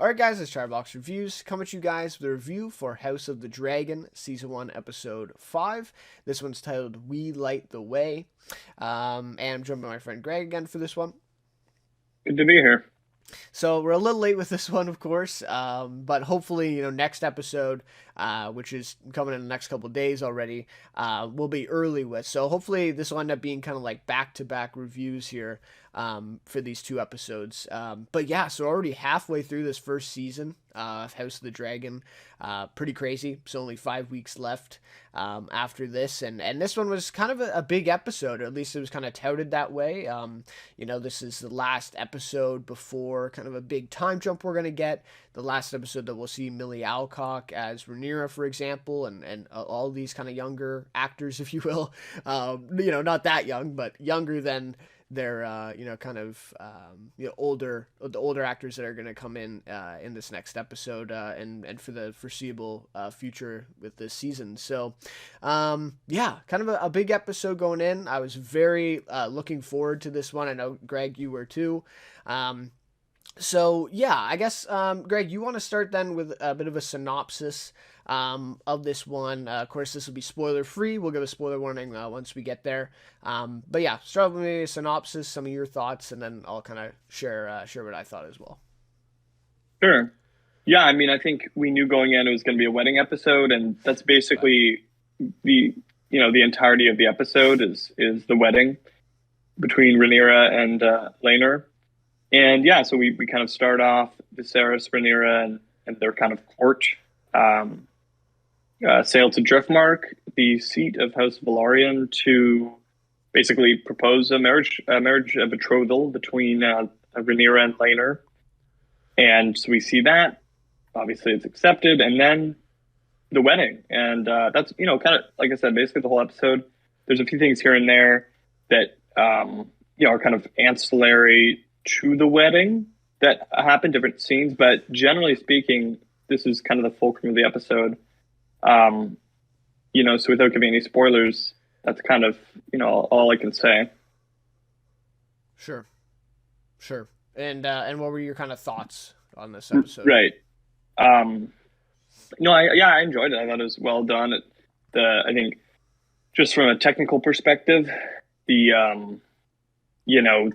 Alright guys, it's Chatterbox Reviews coming to you guys with a review for House of the Dragon Season 1 Episode 5. This one's titled We Light the Way. And I'm joined by my friend Greg again for this one. Good to be here. So we're a little late with this one, of course, but hopefully, next episode, which is coming in the next couple of days already, we'll be early with. So hopefully this will end up being kind of like back-to-back reviews here for these two episodes. But yeah, so already halfway through this first season of House of the Dragon. Pretty crazy. So only 5 weeks left after this, and this one was kind of a big episode, or at least it was kind of touted that way. This is the last episode before kind of a big time jump we're gonna get. The last episode that we'll see Millie Alcock as Rhaenyra, for example, and all these kind of younger actors, if you will. Not that young, but younger than their older actors that are going to come in this next episode and for the foreseeable future with this season. So kind of a big episode going in. I was very looking forward to this one. I know, Greg, you were too. I guess, Greg, you want to start then with a bit of a synopsis of this one. Of course, this will be spoiler free. We'll give a spoiler warning once we get there. Start with maybe a synopsis, some of your thoughts, and then I'll kind of share what I thought as well. Sure. Yeah, I mean, I think we knew going in it was going to be a wedding episode, and that's basically the entirety of the episode is the wedding between Rhaenyra and Laenor. And yeah, so we kind of start off Viserys, Rhaenyra, and their kind of court sail to Driftmark, the seat of House Velaryon, to basically propose a betrothal between Rhaenyra and Laenor. And so we see that. Obviously, it's accepted, and then the wedding, and that's kind of like I said, basically the whole episode. There's a few things here and there that are kind of ancillary to the wedding that happen, different scenes, but generally speaking, this is kind of the fulcrum of the episode. So without giving any spoilers, that's kind of all I can say. Sure. And what were your kind of thoughts on this episode? Right. I enjoyed it. I thought it was well done. I think just from a technical perspective, the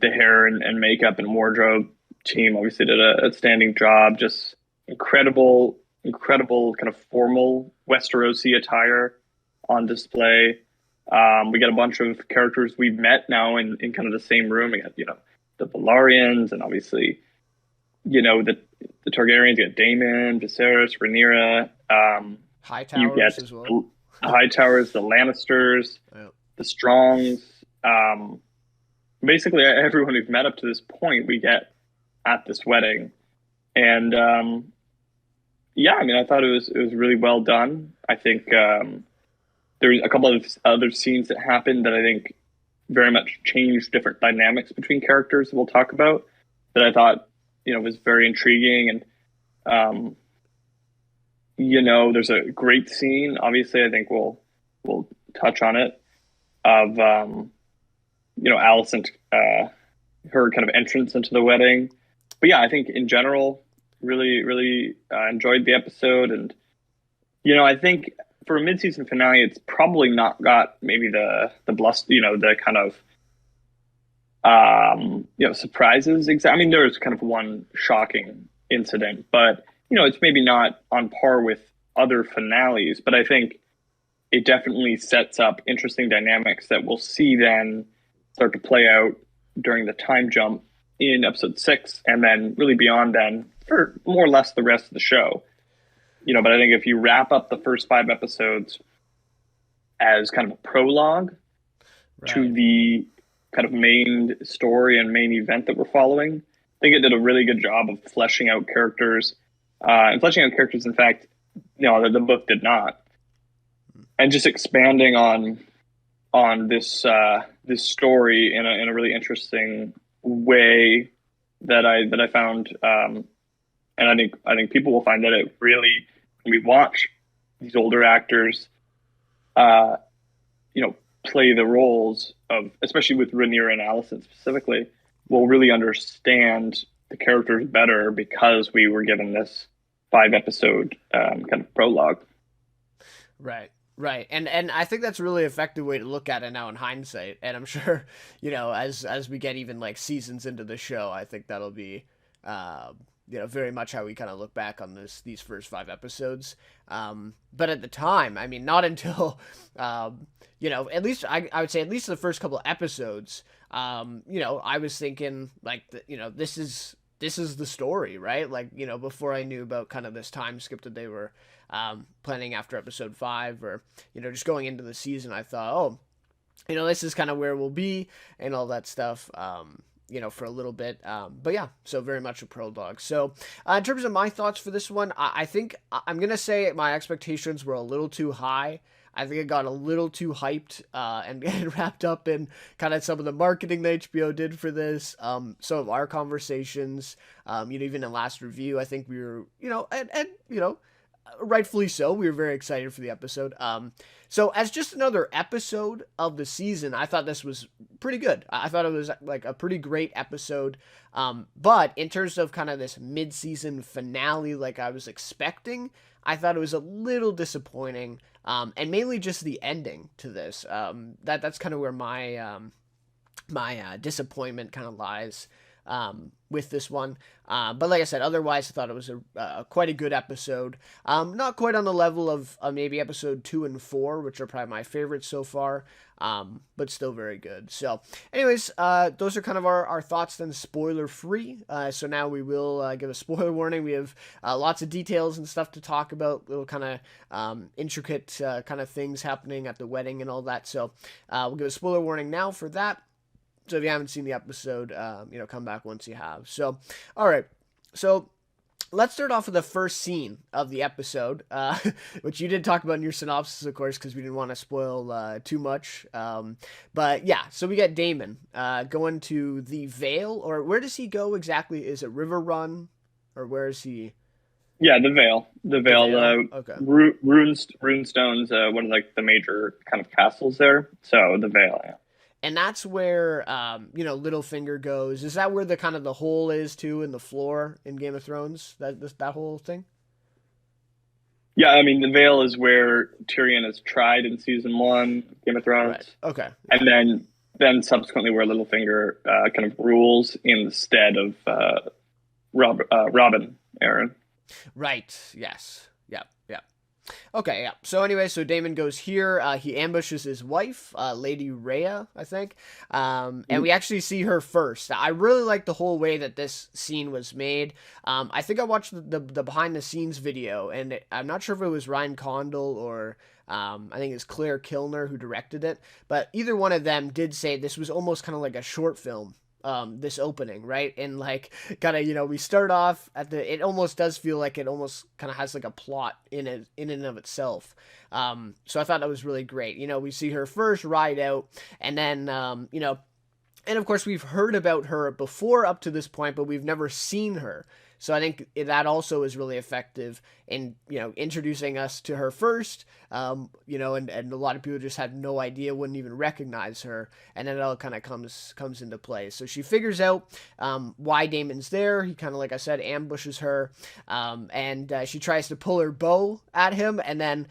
hair and makeup and wardrobe team obviously did an outstanding job. Just incredible kind of formal Westerosi attire on display. We got a bunch of characters we've met now in kind of the same room. We got, the Velaryons, and obviously, the Targaryens. You got Daemon, Viserys, Rhaenyra. Hightowers as well. The Hightowers, the Lannisters, the Strongs. Basically, everyone we've met up to this point, we get at this wedding. And I thought it was really well done. I think there's a couple of other scenes that happened that I think very much changed different dynamics between characters that we'll talk about, that I thought was very intriguing. And there's a great scene. Obviously, I think we'll touch on it, of Alicent, her kind of entrance into the wedding. But yeah, I think in general, really enjoyed the episode. And I think for a mid-season finale, it's probably not got maybe the bluster, the kind of surprises. I mean, there's kind of one shocking incident, but it's maybe not on par with other finales. But I think it definitely sets up interesting dynamics that we'll see then start to play out during the time jump in episode 6, and then really beyond then for more or less the rest of the show. But I think if you wrap up the first 5 episodes as kind of a prologue to the kind of main story and main event that we're following, I think it did a really good job of fleshing out characters, in fact, the book did not, and just expanding on this story in a really interesting way that I found, and I think people will find that it really, when we watch these older actors, play the roles of, especially with Rhaenyra and Alicent specifically, will really understand the characters better because we were given this 5 episode kind of prologue. Right. Right. And I think that's a really effective way to look at it now in hindsight. And I'm sure, as we get even like seasons into the show, I think that'll be very much how we kind of look back on these first 5 episodes. But at the time, I mean, not until at least I would say at least the first couple of episodes, I was thinking like this is the story, right? Like, before I knew about kind of this time skip that they were planning after episode 5, or just going into the season, I thought, oh, this is kind of where we'll be and all that stuff. For a little bit. But yeah, so very much a prologue. So in terms of my thoughts for this one, I think I'm going to say my expectations were a little too high. I think it got a little too hyped and wrapped up in kind of some of the marketing that HBO did for this. Some of our conversations, even in last review, I think we were, rightfully so. We were very excited for the episode. So as just another episode of the season, I thought this was pretty good. I thought it was like a pretty great episode. But in terms of kind of this mid-season finale, like I was expecting, I thought it was a little disappointing. And mainly just the ending to this. That's kind of where my disappointment kind of lies. With this one. But like I said, otherwise I thought it was quite a good episode. Not quite on the level of maybe episode 2 and 4, which are probably my favorites so far, but still very good. So anyways, those are kind of our thoughts then, spoiler free. So now we will give a spoiler warning. We have lots of details and stuff to talk about, little kind of intricate kind of things happening at the wedding and all that. So we'll give a spoiler warning now for that. So if you haven't seen the episode, come back once you have. So, all right. So let's start off with the first scene of the episode, which you did talk about in your synopsis, of course, because we didn't want to spoil too much. But yeah, so we get Damon going to the Vale, or where does he go exactly? Is it River Run, or where is he? Yeah, the Vale. The Vale. Okay. Runestone's one of like the major kind of castles there. So the Vale. Yeah. And that's where, Littlefinger goes. Is that where the kind of the hole is too in the floor in Game of Thrones? That whole thing. Yeah, I mean the Vale is where Tyrion is tried in season 1, Game of Thrones. Right. Okay. And then subsequently where Littlefinger kind of rules in the stead of Robin Aaron. Right. Yes. Yeah. Yeah. Okay, yeah. So anyway, so Damon goes here. He ambushes his wife, Lady Rhea, I think. And we actually see her first. I really like the whole way that this scene was made. I think I watched the behind the scenes video, and I'm not sure if it was Ryan Condal or I think it's Claire Kilner who directed it. But either one of them did say this was almost kind of like a short film. This opening, right? And like kind of, we start off it almost does feel like it almost kind of has like a plot in and of itself. So I thought that was really great. We see her first ride out, and then, and of course we've heard about her before up to this point, but we've never seen her. So I think that also is really effective in, introducing us to her first, and a lot of people just had no idea, wouldn't even recognize her. And then it all kind of comes into play. So she figures out why Damon's there. He kind of, like I said, ambushes her, and she tries to pull her bow at him. And then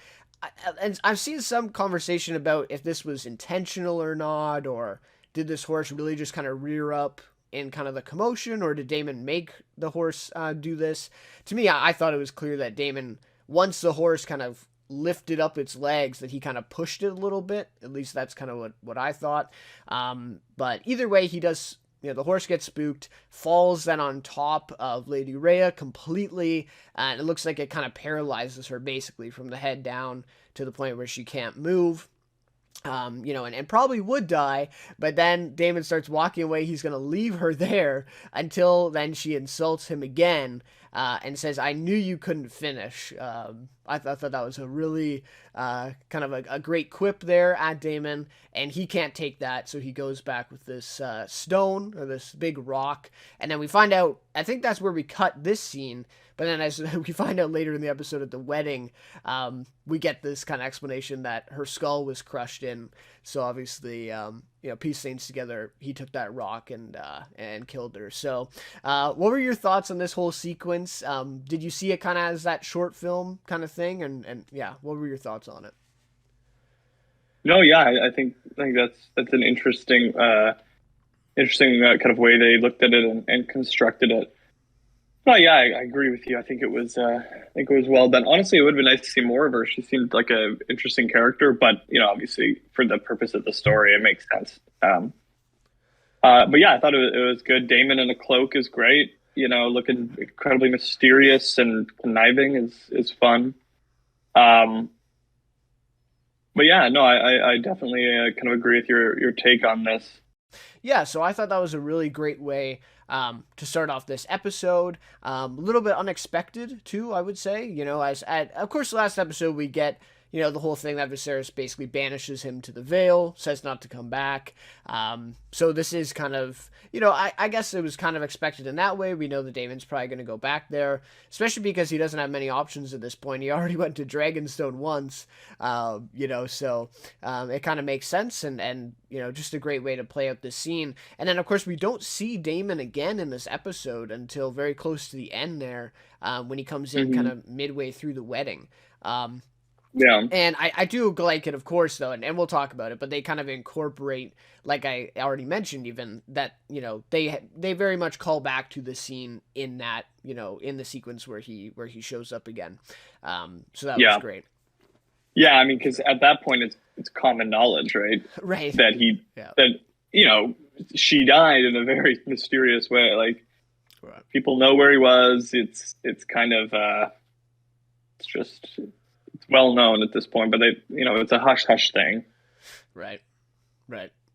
and I've seen some conversation about if this was intentional or not, or did this horse really just kind of rear up in kind of the commotion, or did Damon make the horse do this? To me, I thought it was clear that Damon, once the horse kind of lifted up its legs, that he kind of pushed it a little bit. At least that's kind of what I thought. But either way, he does, the horse gets spooked, falls then on top of Lady Rhea completely, and it looks like it kind of paralyzes her basically from the head down to the point where she can't move. And probably would die, but then Damon starts walking away. He's going to leave her there until then she insults him again, and says, "I knew you couldn't finish." I thought that was a really kind of a great quip there at Damon, and he can't take that, so he goes back with this stone, or this big rock, and then we find out, I think that's where we cut this scene, but then as we find out later in the episode at the wedding, we get this kind of explanation that her skull was crushed in, so obviously, piece things together, he took that rock and killed her. So, what were your thoughts on this whole sequence? Did you see it kind of as that short film kind of thing? And yeah, what were your thoughts on it? No, yeah, I think that's an interesting kind of way they looked at it and constructed it. Oh yeah, I agree with you. I think it was well done. Honestly, it would have been nice to see more of her. She seemed like a interesting character, but obviously for the purpose of the story, it makes sense. But yeah, I thought it was good. Damon in a cloak is great. Looking incredibly mysterious and conniving is fun. Um, but yeah, no, I definitely kind of agree with your take on this. Yeah, so I thought that was a really great way to start off this episode. A little bit unexpected too, I would say. Of course, last episode we get the whole thing that Viserys basically banishes him to the Vale, says not to come back. So this is kind of, I guess it was kind of expected in that way. We know that Damon's probably going to go back there, especially because he doesn't have many options at this point. He already went to Dragonstone once, so it kind of makes sense and just a great way to play out this scene. And then, of course, we don't see Damon again in this episode until very close to the end there, when he comes in kind of midway through the wedding. Yeah. And I do like it, of course, though, and we'll talk about it, but they kind of incorporate, like I already mentioned, even, that, they very much call back to the scene in that, in the sequence where he shows up again. So that was great. Yeah, I mean, because at that point, it's common knowledge, right? Right. That she died in a very mysterious way. Like, right. People know where he was. It's kind of, it's just... well known at this point, but it's a hush hush thing. Right.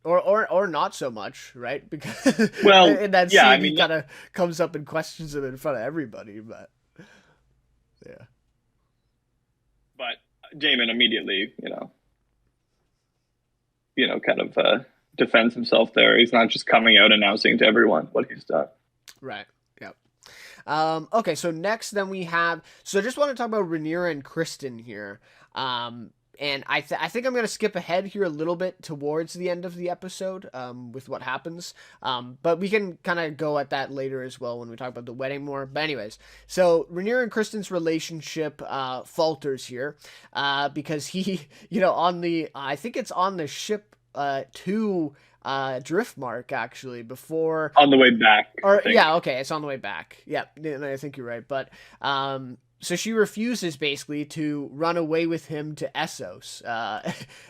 Or not so much, right? Because well, in that scene, he kind of comes up and questions him in front of everybody, but yeah. But Damon immediately, kind of defends himself there. He's not just coming out announcing to everyone what he's done. Right. Okay, so next then we have... So I just want to talk about Rhaenyra and Kristen here. And I think I'm going to skip ahead here a little bit towards the end of the episode with what happens. But we can kind of go at that later as well when we talk about the wedding more. But anyways, so Rhaenyra and Kristen's relationship falters here because he, I think it's on the ship to... Driftmark, actually, before... On the way back. Yeah, okay, it's on the way back. Yeah, I think you're right. But, so she refuses, basically, to run away with him to Essos,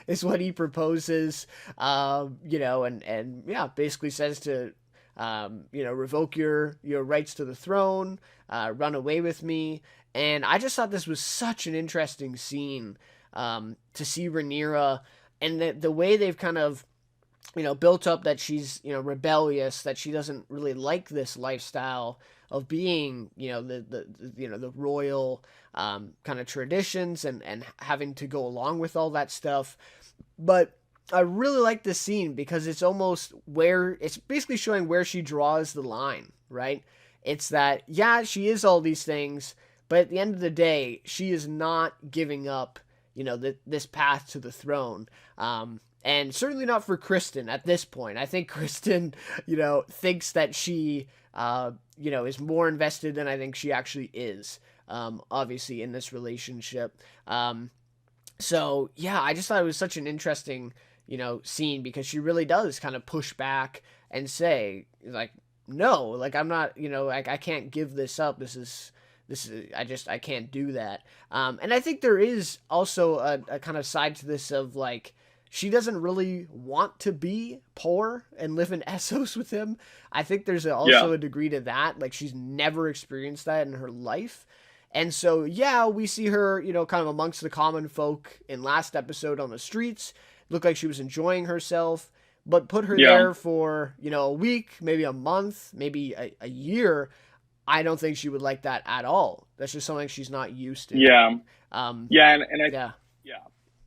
is what he proposes, and yeah, basically says to, revoke your rights to the throne, run away with me. And I just thought this was such an interesting scene, to see Rhaenyra, and the way they've kind of, built up that she's, rebellious, that she doesn't really like this lifestyle of being, the royal kind of traditions and having to go along with all that stuff. But I really like this scene because it's basically showing where she draws the line, right? It's that, yeah, she is all these things, but at the end of the day, she is not giving up, this path to the throne. And certainly not for Kristen at this point. I think Kristen, thinks that she, is more invested than I think she actually is, obviously, in this relationship. So, yeah, I just thought it was such an interesting, scene because she really does kind of push back and say, like, no, like, I'm not, like, I can't give this up. This is, I can't do that. And I think there is also a kind of side to this of, like, she doesn't really want to be poor and live in Essos with him. I think there's also a degree to that. Like, she's never experienced that in her life. And so, yeah, we see her, kind of amongst the common folk in last episode on the streets. Looked like she was enjoying herself. But put her there for, a week, maybe a month, maybe a year. I don't think she would like that at all. That's just something she's not used to. Yeah. And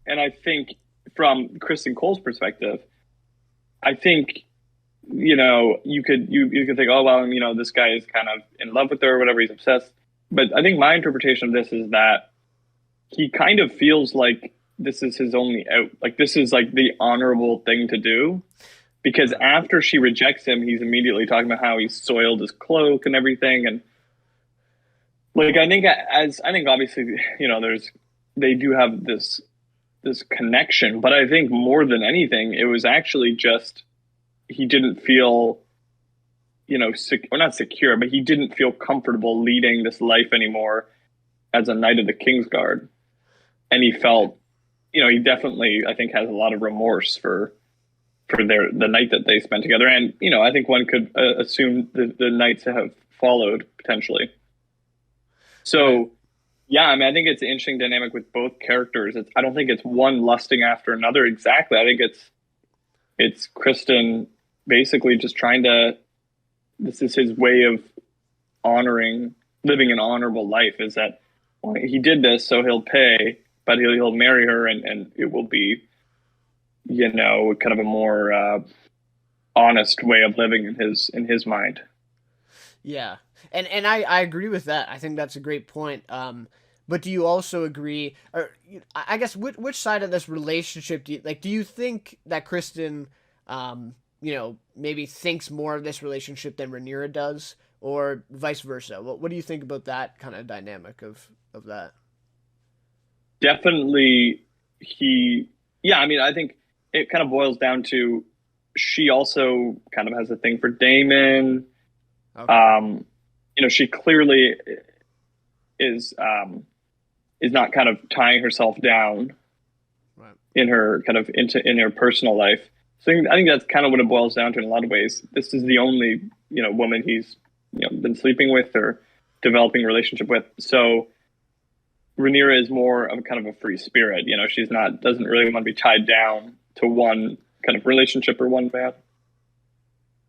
I think... from Kristen Cole's perspective, I think, you could think, oh, well, this guy is kind of in love with her or whatever, he's obsessed. But I think my interpretation of this is that he kind of feels like this is his only out. Like, this is like the honorable thing to do. because Right. after she rejects him, he's immediately talking about how he's soiled his cloak and everything. And like, I think obviously, there's, they do have this connection, but I think more than anything, it was actually just, he didn't feel, or not secure, but he didn't feel comfortable leading this life anymore as a knight of the Kingsguard. And he Right. felt, he definitely, I think, has a lot of remorse for the night that they spent together. And, I think one could assume the nights that have followed potentially. Right. So, yeah, I mean, I think it's an interesting dynamic with both characters. I don't think it's one lusting after another exactly. I think it's Kristen basically just trying to. This is his way of honoring, living an honorable life. Is that, well, he did this, so he'll pay, but he'll marry her, and it will be, kind of a more honest way of living in his mind. Yeah, and I agree with that. I think that's a great point. But do you also agree, or I guess which side of this relationship do you like? Do you think that Kristen, maybe thinks more of this relationship than Rhaenyra does, or vice versa? What do you think about that kind of dynamic of that? Definitely, he. Yeah, I mean, I think it kind of boils down to, she also kind of has a thing for Damon. Okay. Um, she clearly is not kind of tying herself down Right. in her kind of in her personal life. So I think that's kind of what it boils down to in a lot of ways. This is the only woman he's been sleeping with or developing a relationship with. So Rhaenyra is more of kind of a free spirit. She's not, doesn't really want to be tied down to one kind of relationship or one man.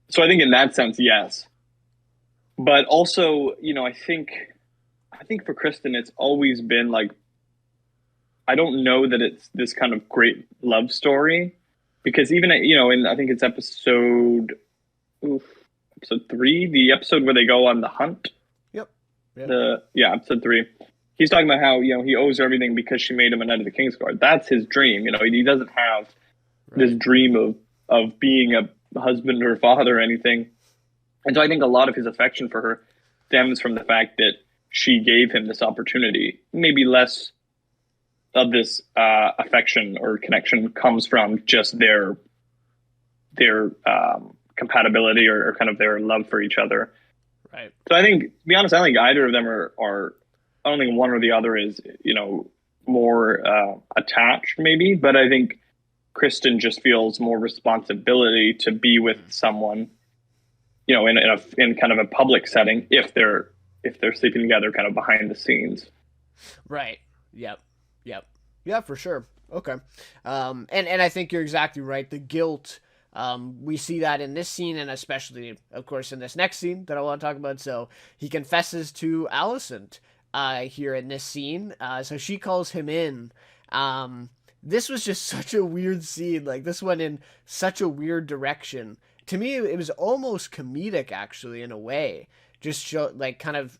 So I think in that sense, yes. But also, I think for Kristen, it's always been like, I don't know that it's this kind of great love story, because even in, I think it's oof, episode 3, the episode where they go on the hunt. Yep. Yep. The Yeah, episode 3. He's talking about how he owes her everything because she made him a knight of the Kingsguard. That's his dream. He doesn't have this Right. dream of being a husband or father or anything. And so I think a lot of his affection for her stems from the fact that she gave him this opportunity. Maybe less of this affection or connection comes from just their compatibility, or kind of their love for each other. Right. So I think, to be honest, I don't think either of them are. I don't think one or the other is more attached, maybe. But I think Kristen just feels more responsibility to be with someone, in kind of a public setting, if they're sleeping together, kind of behind the scenes. Right. Yep. Yep. Yeah, for sure. Okay. And I think you're exactly right. The guilt, we see that in this scene, and especially, of course, in this next scene that I want to talk about. So he confesses to Alicent here in this scene. So she calls him in. This was just such a weird scene. Like, this went in such a weird direction. To me, it was almost comedic, actually, in a way. Just show, like, kind of,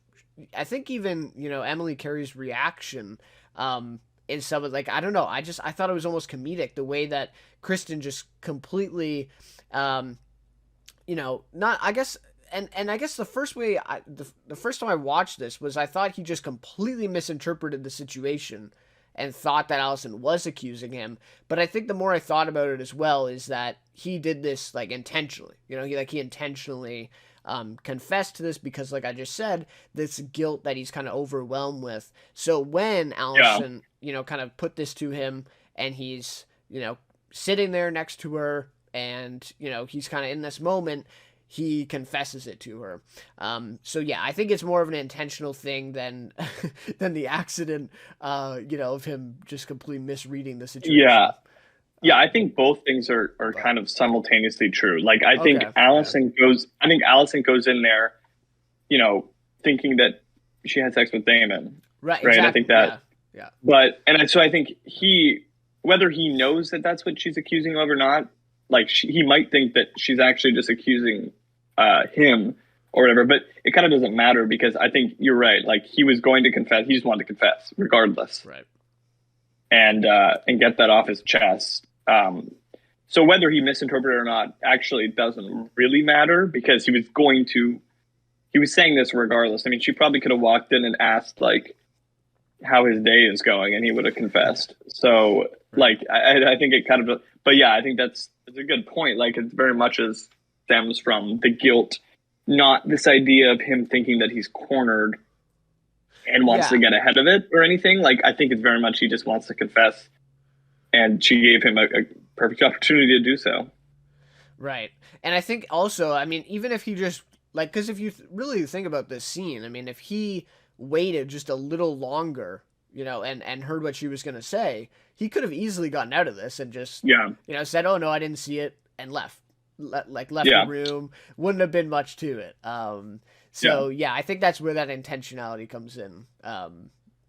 I think even, Emily Carey's reaction, in some of, like, I don't know, I thought it was almost comedic the way that Kristen just completely, um, not, I guess, and I guess the first way the first time I watched this was I thought he just completely misinterpreted the situation and thought that Allison was accusing him. But I think the more I thought about it as well is that he did this like intentionally. He intentionally confessed to this because, like I just said, this guilt that he's kind of overwhelmed with. So when Yeah, Allison, kind of put this to him, and he's, sitting there next to her, and he's kind of in this moment, he confesses it to her. So yeah, I think it's more of an intentional thing than than the accident, of him just completely misreading the yeah. situation. Yeah, I Um, think both things are but kind of simultaneously true. Like, I think okay, yeah, Allison goes in there, thinking that she had sex with Damon, right, right? I think exactly, that, yeah, yeah, so I think whether he knows that that's what she's accusing of or not, like, he might think that she's actually just accusing him or whatever. But it kind of doesn't matter, because I think you're right. Like, he was going to confess. He just wanted to confess regardless, right, and get that off his chest. So whether he misinterpreted or not actually doesn't really matter, because he was saying this regardless. I mean, she probably could have walked in and asked like how his day is going, and he would have confessed. So Right. like I think it kind of, but yeah, I think that's a good point. Like it very much as stems from the guilt, not this idea of him thinking that he's cornered and wants to Yeah. get ahead of it or anything. Like I think it's very much he just wants to confess, and she gave him a perfect opportunity to do so. Right. And I think also, I mean, even if he just, like, because if you really think about this scene, I mean, if he waited just a little longer, and heard what she was going to say, he could have easily gotten out of this and just, Yeah, said, oh, no, I didn't see it, and left. Left the yeah, room. Wouldn't have been much to it. yeah, So, yeah, I think that's where that intentionality comes in.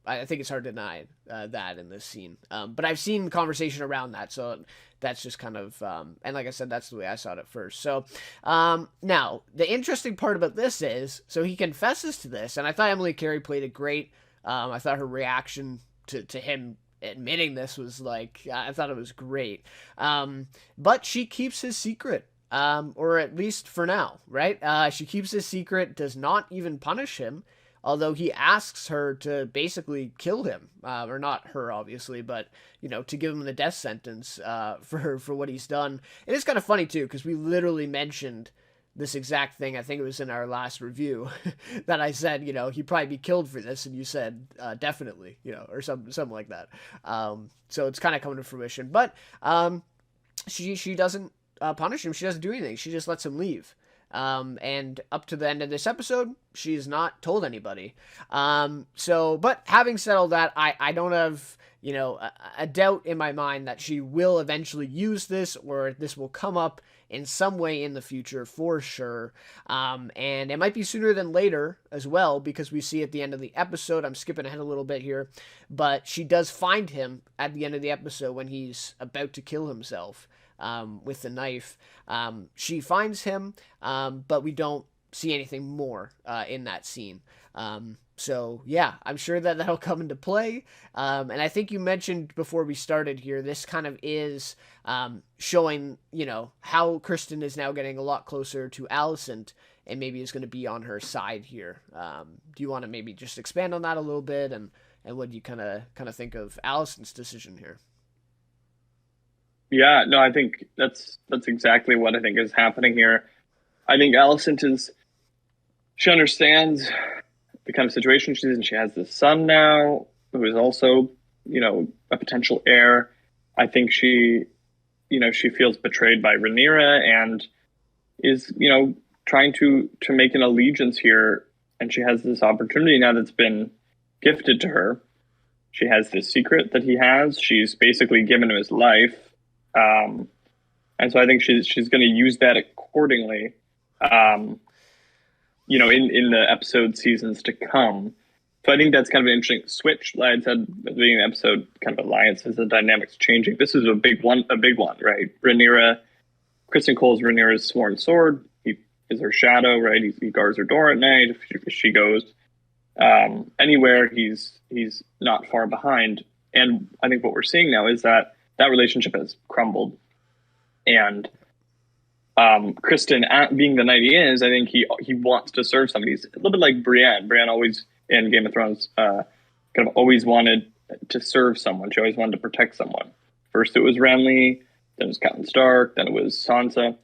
I think it's hard to deny that in this scene. But I've seen conversation around that, so that's just kind of, and like I said, that's the way I saw it at first. So now, the interesting part about this is, so he confesses to this, and I thought Emily Carey played it great. I thought her reaction to him admitting this was like, I thought it was great. But she keeps his secret. Or at least for now, right? She keeps his secret, does not even punish him, although he asks her to basically kill him, or not her, obviously, but to give him the death sentence for what he's done. It is kind of funny too, because we literally mentioned this exact thing. I think it was in our last review that I said, he'd probably be killed for this, and you said definitely, or something like that. So it's kind of coming to fruition, but she doesn't punish him. She doesn't do anything. She just lets him leave. And up to the end of this episode, she's not told anybody. But having said all that, I don't have, a doubt in my mind that she will eventually use this, or this will come up in some way in the future for sure. And it might be sooner than later as well, because we see at the end of the episode, I'm skipping ahead a little bit here, but she does find him at the end of the episode when he's about to kill himself. With the knife. She finds him, but we don't see anything more in that scene. So yeah, I'm sure that that'll come into play. And I think you mentioned before we started here, this kind of is showing, how Kristen is now getting a lot closer to Alicent, and maybe is going to be on her side here. Do you want to maybe just expand on that a little bit, and what do you kind of think of Alicent's decision here? yeah. No, I think that's exactly what I think is happening here. I think Alicent is she understands the kind of situation she's in. She has this son now who is also, a potential heir. I think she feels betrayed by Rhaenyra and is, trying to make an allegiance here. And she has this opportunity now that's been gifted to her. She has this secret that he has. She's basically given him his life. And so I think she's going to use that accordingly. In the episode seasons to come. So I think that's kind of an interesting switch. Like I said at the beginning of the episode, kind of alliances and dynamics changing. This is a big one, right? Kristen Cole's Rhaenyra's sworn sword. He is her shadow, right? He guards her door at night. If she goes anywhere, he's not far behind. And I think what we're seeing now is that relationship has crumbled. And Kristen, being the knight he is, I think he wants to serve somebody. He's a little bit like Brienne. Brienne always in Game of Thrones kind of always wanted to serve someone. She always wanted to protect someone. First it was Renly, then it was Catelyn Stark, then it was Sansa.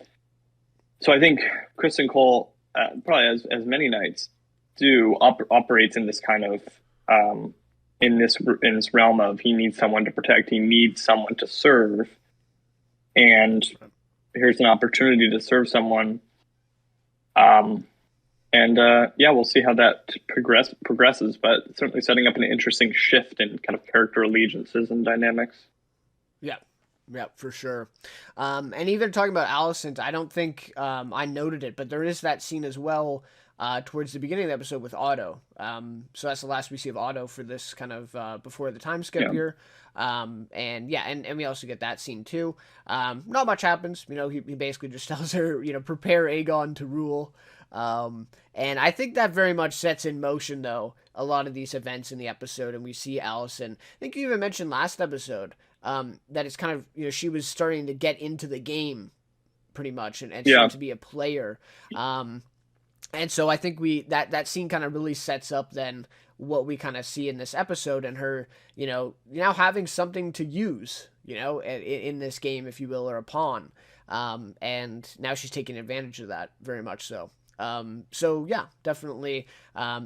So I think Kristen Cole, probably as many knights do, operates in this kind of in this realm of he needs someone to protect, he needs someone to serve, and here's an opportunity to serve someone. We'll see how that progresses, but certainly setting up an interesting shift in kind of character allegiances and dynamics. Yeah. Yeah, for sure. And even talking about Alicent, I don't think I noted it, but there is that scene as well towards the beginning of the episode with Otto. So that's the last we see of Otto for this kind of before the time skip here. And we also get that scene too. Not much happens. He basically just tells her, prepare Aegon to rule. And I think that very much sets in motion, though, a lot of these events in the episode, and we see Alicent. I think you even mentioned last episode that it's kind of, she was starting to get into the game pretty much, and Yeah. start to be a player. And so I think that scene kind of really sets up then what we kind of see in this episode, and her, now having something to use, in this game, if you will, or a pawn. And now she's taking advantage of that very much so. So yeah, definitely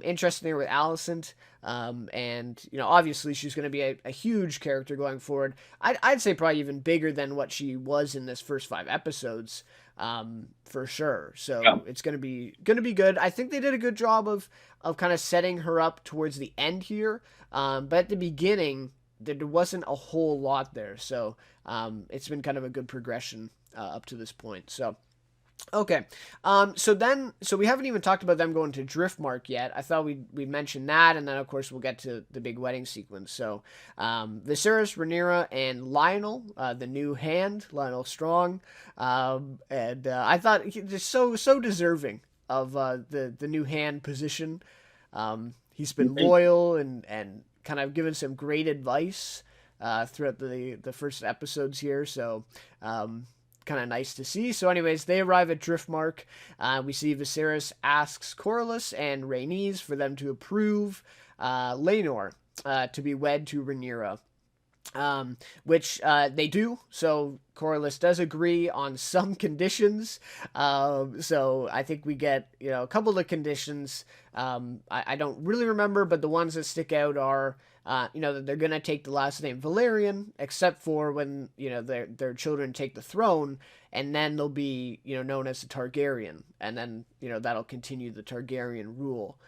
interesting there with Alicent. And obviously she's going to be a huge character going forward. I'd say probably even bigger than what she was in this first 5 episodes, for sure. Yeah. So it's gonna be good. I think they did a good job of kind of setting her up towards the end here. But at the beginning there wasn't a whole lot there. So it's been kind of a good progression up to this point. So. Okay. So we haven't even talked about them going to Driftmark yet. I thought we'd mention that, and then of course we'll get to the big wedding sequence. So, Viserys, Rhaenyra, and Lionel, the new hand, Lionel Strong, and I thought he's so deserving of the new hand position. He's been loyal and kind of given some great advice throughout the first episodes here. So. Kind of nice to see. So anyways, they arrive at Driftmark. We see Viserys asks Corlys and Rhaenys for them to approve Laenor to be wed to Rhaenyra. Which they do. So Corlys does agree on some conditions. So I think we get a couple of conditions. I don't really remember, but the ones that stick out are that they're gonna take the last name Valerian, except for when their children take the throne, and then they'll be known as a Targaryen, and then that'll continue the Targaryen rule.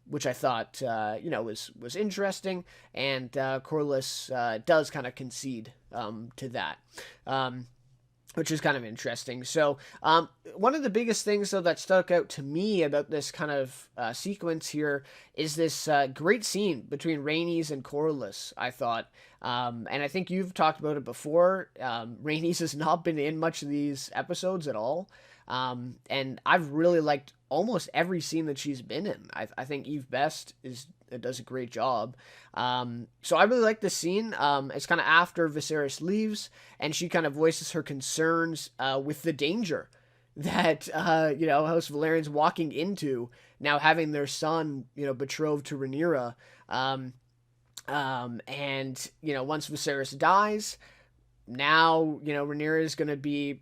Which I thought was interesting, and Corlys does kind of concede to that, which is kind of interesting. So one of the biggest things though that stuck out to me about this kind of sequence here is this great scene between Rhaenys and Corlys, I thought. And I think you've talked about it before. Rhaenys has not been in much of these episodes at all. And I've really liked almost every scene that she's been in. I think Eve Best does a great job. So I really like this scene. It's kind of after Viserys leaves, and she kind of voices her concerns with the danger that House Valerian's walking into now, having their son betrothed to Rhaenyra. And once Viserys dies, now Rhaenyra is going to be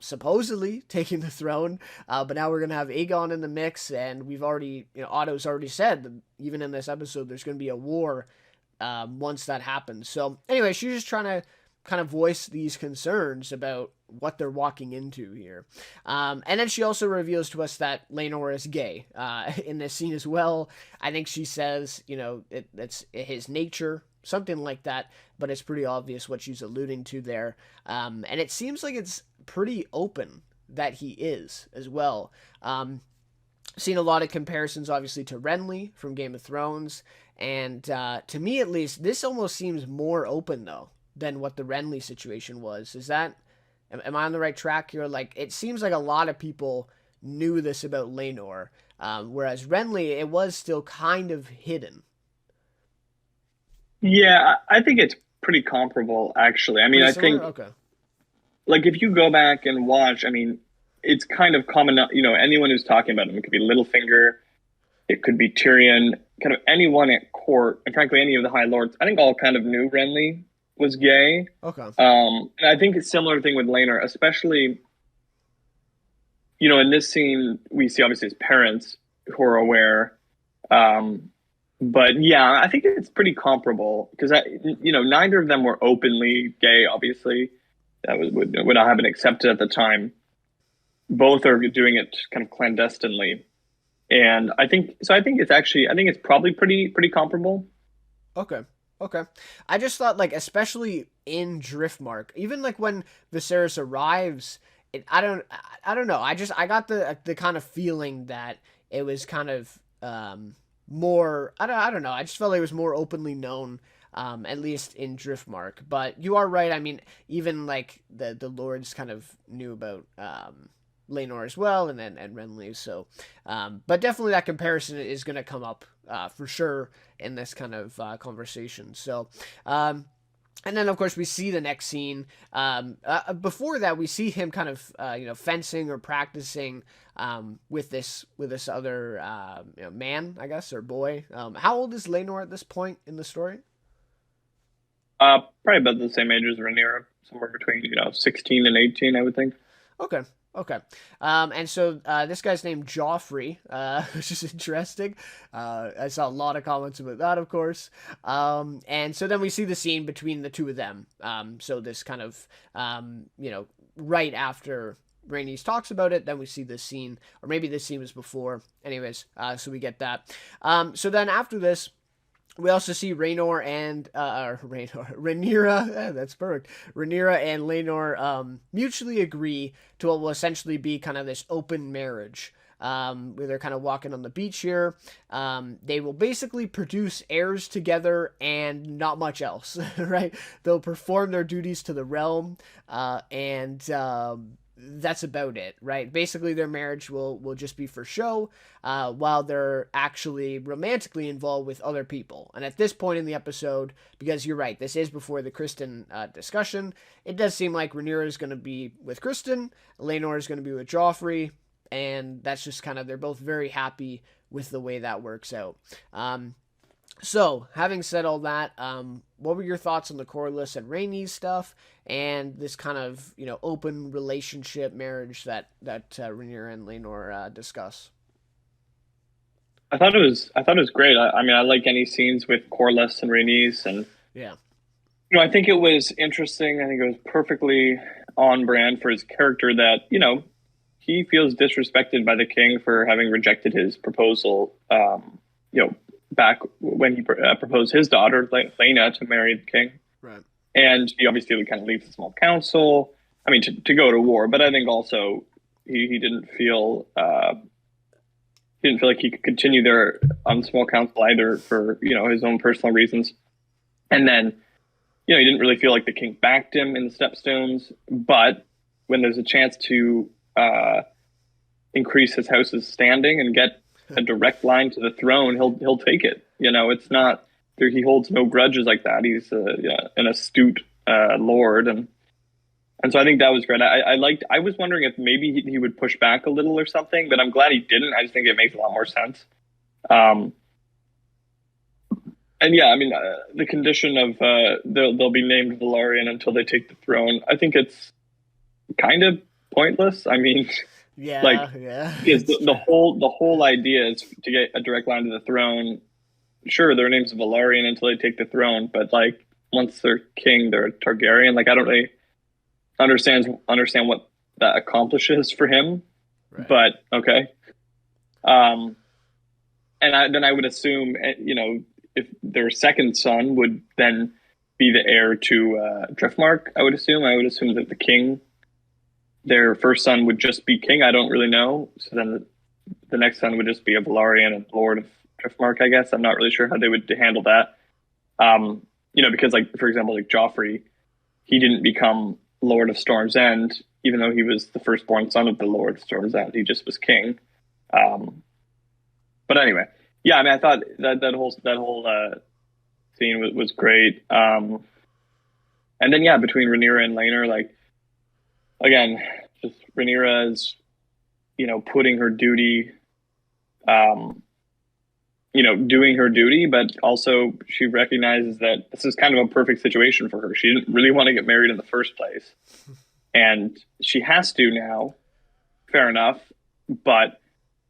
supposedly taking the throne, but now we're gonna have Aegon in the mix, and we've already, Otto's already said that even in this episode there's gonna be a war once that happens. So anyway, she's just trying to kind of voice these concerns about what they're walking into here, and then she also reveals to us that Laenor is gay in this scene as well. I think she says it's his nature, something like that, but it's pretty obvious what she's alluding to there, and it seems like it's pretty open that he is as well. Seen a lot of comparisons obviously to Renly from Game of Thrones, and to me at least this almost seems more open though than what the Renly situation was. Am I on the right track here? Like, it seems like a lot of people knew this about Laenor, whereas Renly, it was still kind of hidden. Yeah, I think it's pretty comparable, actually. I mean, Pretty I similar? think, Okay. like, if you go back and watch, I mean, it's kind of common, anyone who's talking about him, it could be Littlefinger, it could be Tyrion, kind of anyone at court, and frankly, any of the High Lords, I think all kind of knew Renly was gay. Okay. And I think it's a similar thing with Laenor, especially, in this scene, we see obviously his parents who are aware. But yeah, I think it's pretty comparable because neither of them were openly gay. Obviously, that would not have been accepted at the time. Both are doing it kind of clandestinely, and I think it's probably pretty comparable. Okay. Okay. I just thought, like, especially in Driftmark, even like when Viserys arrives, I don't know. I got the kind of feeling that it was kind of more. I don't know. I just felt like it was more openly known, at least in Driftmark. But you are right. I mean, even like the lords kind of knew about Laenor as well, and Renly. So, but definitely that comparison is going to come up for sure in this kind of conversation. So, And then, of course, we see the next scene. Before that, we see him kind of, fencing or practicing with this other man, I guess, or boy. How old is Lenore at this point in the story? Probably about the same age as Rhaenyra, somewhere between 16 and 18, I would think. Okay. Okay. And so this guy's named Joffrey, which is interesting. I saw a lot of comments about that, of course. And so then we see the scene between the two of them. So this kind of, right after Rhaenys talks about it, then we see this scene, or maybe this scene was before. Anyways, so we get that. So then after this, we also see Rhaenyra, that's perfect. Rhaenyra and Laenor mutually agree to what will essentially be kind of this open marriage. Where they're kind of walking on the beach here. They will basically produce heirs together and not much else, right? They'll perform their duties to the realm, and that's about it, right? Basically, their marriage will just be for show, while they're actually romantically involved with other people. And at this point in the episode, because you're right, this is before the Kristen discussion, it does seem like Rhaenyra is going to be with Kristen, Laenor is going to be with Joffrey, and that's just kind of, they're both very happy with the way that works out. So, having said all that, what were your thoughts on the Corlys and Rhaenys stuff, and this kind of open relationship marriage that Rhaenyra and Laenor discuss? I thought it was great. I mean, I like any scenes with Corlys and Rhaenys, and Yeah, I think it was interesting. I think it was perfectly on brand for his character that he feels disrespected by the king for having rejected his proposal. Back when he proposed his daughter Lena to marry the king, right. and he obviously kind of leaves the small council. I mean, to go to war, but I think also he didn't feel like he could continue there on the small council either for his own personal reasons. And then he didn't really feel like the king backed him in the stepstones. But when there's a chance to increase his house's standing and get a direct line to the throne, he'll take it. It's not he holds no grudges like that. He's an astute lord, and so I think that was great. I was wondering if maybe he would push back a little or something, but I'm glad he didn't. I just think it makes a lot more sense. And yeah, I mean, the condition of they'll be named Velaryon until they take the throne. I think it's kind of pointless. I mean, Yeah, like, yeah. because the whole idea is to get a direct line to the throne. Sure, their name's Velaryon until they take the throne, but like once they're king, they're a Targaryen. Like I don't really understand what that accomplishes for him, Right. but okay. And then I would assume, if their second son would then be the heir to Driftmark. I would assume that the king, their first son, would just be king. I don't really know. So then the next son would just be a Velaryon and Lord of Driftmark, I guess. I'm not really sure how they would handle that. Because like, for example, like Joffrey, he didn't become Lord of Storm's End, even though he was the firstborn son of the Lord of Storm's End. He just was king. But anyway, yeah, I mean, I thought that whole scene was great. And then yeah, between Rhaenyra and Laenor, like again, just Rhaenyra is, putting her duty, doing her duty, but also she recognizes that this is kind of a perfect situation for her. She didn't really want to get married in the first place, and she has to now. Fair enough, but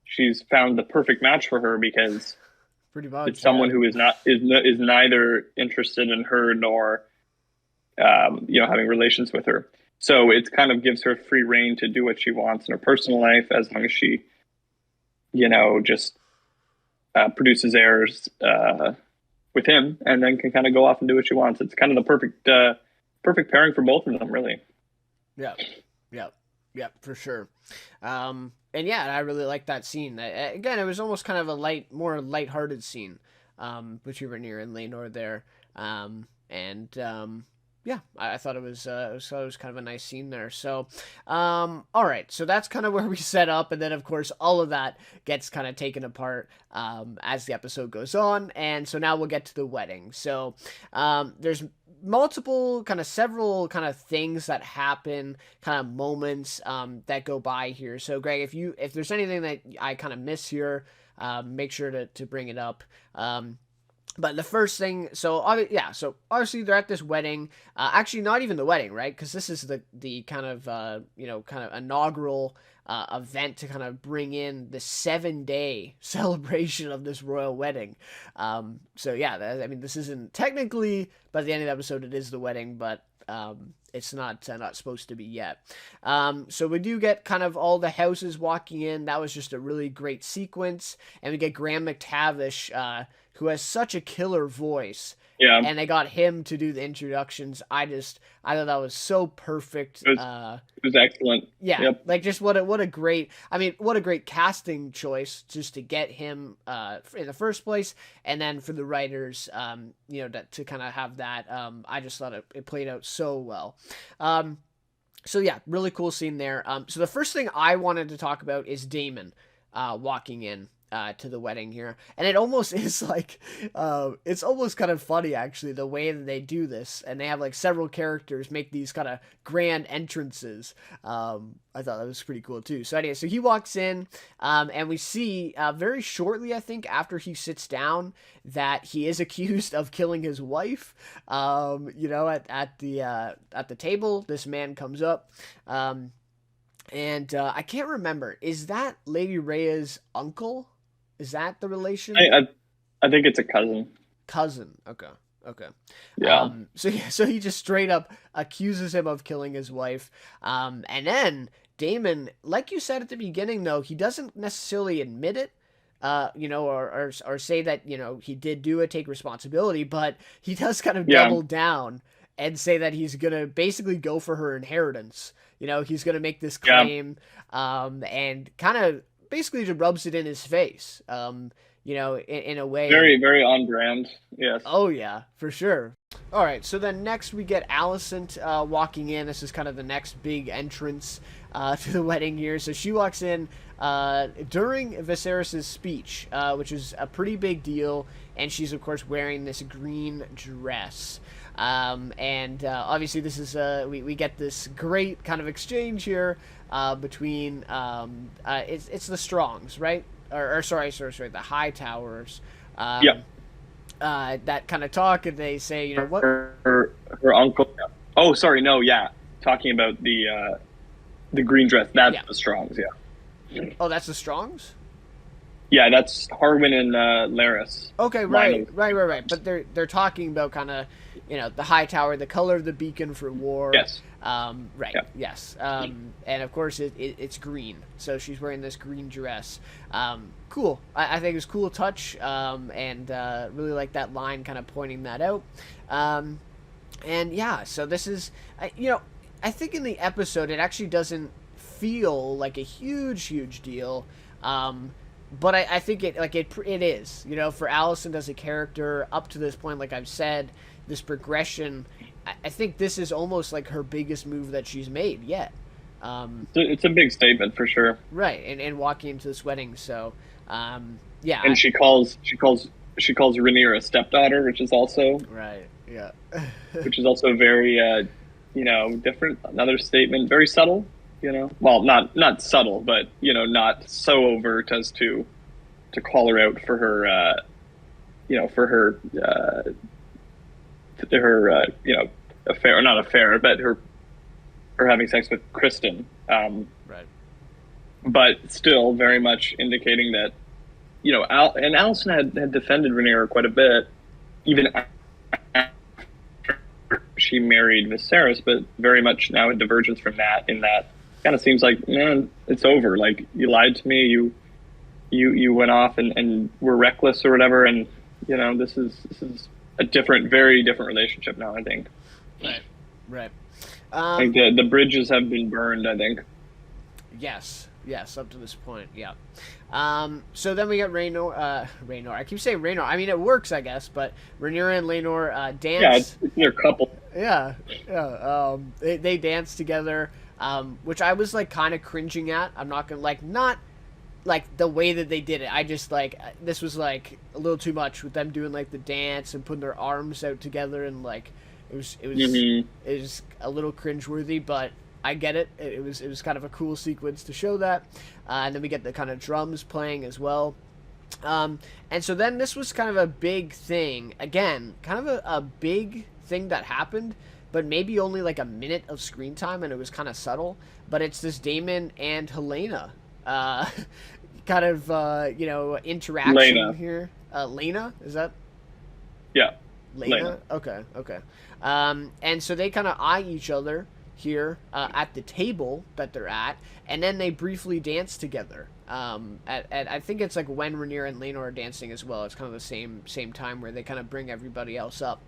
she's found the perfect match for her because Pretty much. it's someone who is neither interested in her nor having relations with her. So it kind of gives her free reign to do what she wants in her personal life, as long as she, just produces heirs with him, and then can kind of go off and do what she wants. It's kind of the perfect pairing for both of them, really. Yeah, yeah, yeah, for sure. And yeah, I really like that scene. Again, it was almost kind of a more lighthearted scene between Rhaenyra and Laenor there. yeah, I thought it was kind of a nice scene there. So, all right, so that's kind of where we set up, and then of course all of that gets kind of taken apart as the episode goes on, and so now we'll get to the wedding. So, there's several kind of things that happen, kind of moments that go by here. So, Greg, if there's anything that I kind of miss here, make sure to bring it up. But the first thing, so obviously they're at this wedding. Actually, not even the wedding, right? Because this is the kind of kind of inaugural event to kind of bring in the 7-day celebration of this royal wedding. So yeah, I mean, this isn't technically, by the end of the episode, it is the wedding, but it's not supposed to be yet. So we do get kind of all the houses walking in. That was just a really great sequence, and we get Graham McTavish, who has such a killer voice. Yeah. And they got him to do the introductions. I thought that was so perfect. It was excellent. Yeah, Yep. like just what a great, I mean, what a great casting choice just to get him in the first place, and then for the writers, to kind of have that. I just thought it played out so well. So yeah, really cool scene there. So the first thing I wanted to talk about is Damon walking in to the wedding here, and it almost is like it's almost kind of funny actually the way that they do this, and they have like several characters make these kind of grand entrances. I thought that was pretty cool too. So anyway, so he walks in, and we see very shortly, I think, after he sits down, that he is accused of killing his wife. At the table, this man comes up. And I can't remember. Is that Lady Rhea's uncle? Is that the relation? I think it's a cousin. Cousin. Okay. Yeah. So he just straight up accuses him of killing his wife. And then Damon, like you said at the beginning, though, he doesn't necessarily admit it. Or say that, he did do it, take responsibility, but he does kind of double down and say that he's going to basically go for her inheritance. He's going to make this claim, and kind of basically just rubs it in his face, in a way. Very, very on brand. Yes. Oh, yeah, for sure. All right, so then next we get Alicent walking in. This is kind of the next big entrance to the wedding here. So she walks in during Viserys' speech, which is a pretty big deal, and she's, of course, wearing this green dress. Obviously this is we get this great kind of exchange here between it's the Strongs, right? Or sorry, the High Towers. That kind of talk, and they say, what her uncle. Oh, sorry, no, yeah, talking about the green dress. That's the Strongs, yeah. Oh, that's the Strongs. Yeah, that's Harwin and Larys. Okay, right. But they're talking about kind of, the High Tower, the color of the beacon for war. Yes. Right. Yeah. Yes. And of course it's green, so she's wearing this green dress. Cool. I think it's a cool touch. And really like that line kind of pointing that out. And yeah, so this is, I think in the episode it actually doesn't feel like a huge deal. But I think it is, for Alicent as a character up to this point, like I've said, this progression, I think this is almost like her biggest move that she's made yet. It's a big statement for sure. Right, and walking into this wedding, so yeah. And she calls Rhaenyra a stepdaughter, which is also right, yeah, which is also very different. Another statement, very subtle. Well, not subtle, but not so overt as to call her out for her, affair, or not affair, but her having sex with Kristen. Right. But still, very much indicating that, and Alicent had defended Rhaenyra quite a bit, even after she married Viserys, but very much now a divergence from that. In that, kind of seems like, man, it's over. Like, you lied to me, you went off and were reckless or whatever, and this is a very different relationship now, I think. Right. I think the bridges have been burned, I think. Yes, up to this point, yeah. So then we got Rhaenor. I keep saying Rhaenor. I mean, it works, I guess, but Rhaenyra and Laenor dance. Yeah, it's their couple. Yeah, yeah. They dance together, which I was like kind of cringing at. I'm not gonna like not like the way that they did it. I just like this was like a little too much with them doing like the dance and putting their arms out together and like Hmm. it was a little cringeworthy, but I get it. It was kind of a cool sequence to show that, and then we get the kind of drums playing as well. And so then this was kind of a big thing again, kind of a big thing that happened, but maybe only like a minute of screen time, and it was kind of subtle. But it's this Damon and Helena uh, kind of interaction Lena. here. Lena, is that Yeah, Lena? Lena. Okay, okay. And so they kind of eye each other here at the table that they're at, and then they briefly dance together. At I think it's like when Rhaenyra and Laenor are dancing as well. It's kind of the same time where they kind of bring everybody else up.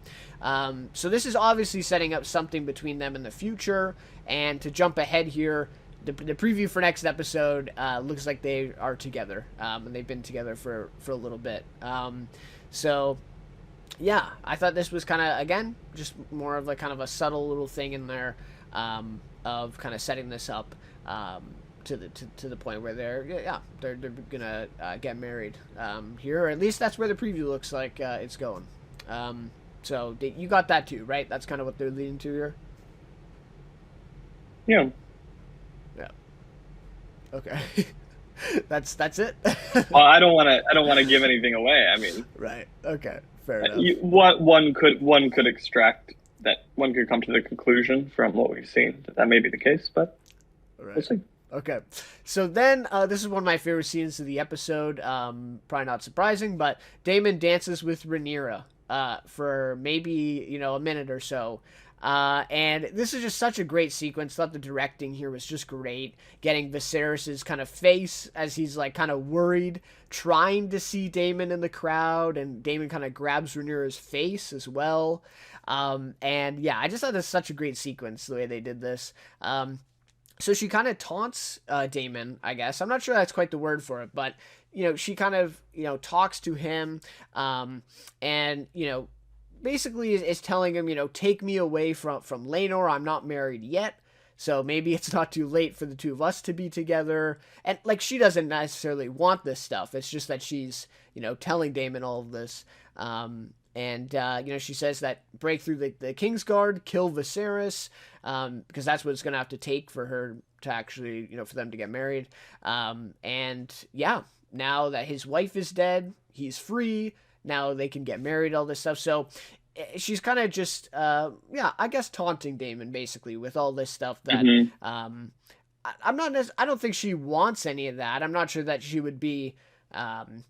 So this is obviously setting up something between them in the future. And to jump ahead here, the preview for next episode looks like they are together, and they've been together for a little bit. So yeah, I thought this was kind of again just more of like kind of a subtle little thing in there of kind of setting this up to the point where they're gonna get married here, or at least that's where the preview looks like it's going. So you got that too, right? That's kind of what they're leading to here. Yeah. Yeah. Okay. That's it. Well, I don't want to give anything away. I mean, Right. Okay. Fair enough. one could extract that one could come to the conclusion from what we've seen that may be the case, but we'll Right. see. Okay. So then, this is one of my favorite scenes of the episode. Probably not surprising, but Damon dances with Rhaenyra for maybe, a minute or so. And this is just such a great sequence. Thought the directing here was just great. Getting Viserys's kind of face as he's like kind of worried, trying to see Damon in the crowd, and Damon kind of grabs Rhaenyra's face as well. And yeah, I just thought this was such a great sequence the way they did this. So she kind of taunts Damon, I guess. I'm not sure that's quite the word for it, but she kind of talks to him, and basically is telling him, take me away from Laenor. I'm not married yet. So maybe it's not too late for the two of us to be together. And like she doesn't necessarily want this stuff. It's just that she's, telling Damon all of this. And she says that break through the Kingsguard, kill Viserys, because that's what it's gonna have to take for her to actually, for them to get married. And yeah, now that his wife is dead, he's free. Now they can get married, all this stuff. So she's kind of just, I guess taunting Damon basically with all this stuff that, Hmm. I'm not. I don't think she wants any of that. I'm not sure that she would be, um,